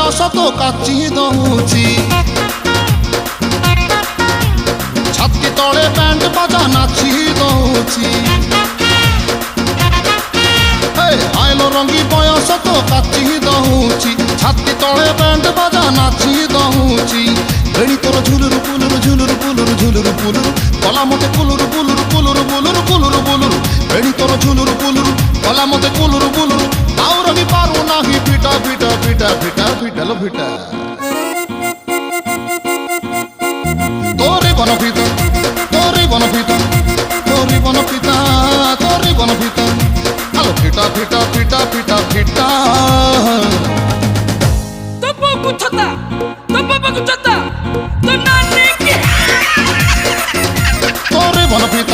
ବୟସ ତ କାଚି ଦଉଛି ଛାତି ତଳେ ବ୍ୟାଣ୍ଡ ବାଜା ନାଚି ଦଉଛି ଆଇଲ ରଙ୍ଗୀ ବୟସ ତ କାଚି ଦଉଛି ଛାତି ତଳେ ବ୍ୟାଣ୍ଡ ବାଜା ନାଚି ଦଉଛି ବେଣୀ ତୋର ଝୁଲୁରୁ ପୁଲୁରୁ ଝୁଲୁରୁ ପୁଲୁରୁ ଝୁଲୁରୁ ପୁଲୁରୁ କଲା ମତେ କୁଲୁରୁ ପୁଲୁରୁ ପୁଲୁରୁ ବୁଲୁରୁ କୁଲୁରୁ ବୁଲୁରୁ ବେଣୀ ତୋର ଝୁଲୁରୁ ପୁଲୁରୁ କଲା ମତେ କୁଲୁରୁ ବୁଲୁରୁ ଆଉ ରହି ପାରୁ ନାହିଁ ଫିଟା ଫିଟା ଫିଟା ଫିଟା ଫିଟାଲ ଫିଟା তোরে বনপিতা তোরে বনপিতা তোরে বনপিতা তোরে বনপিতা আলো ফিটা ফিটা ফিটা ফিটা ফিটা তো বাবু ছতা তো বাবু ছতা তো নানি কি তোরে বনপিতা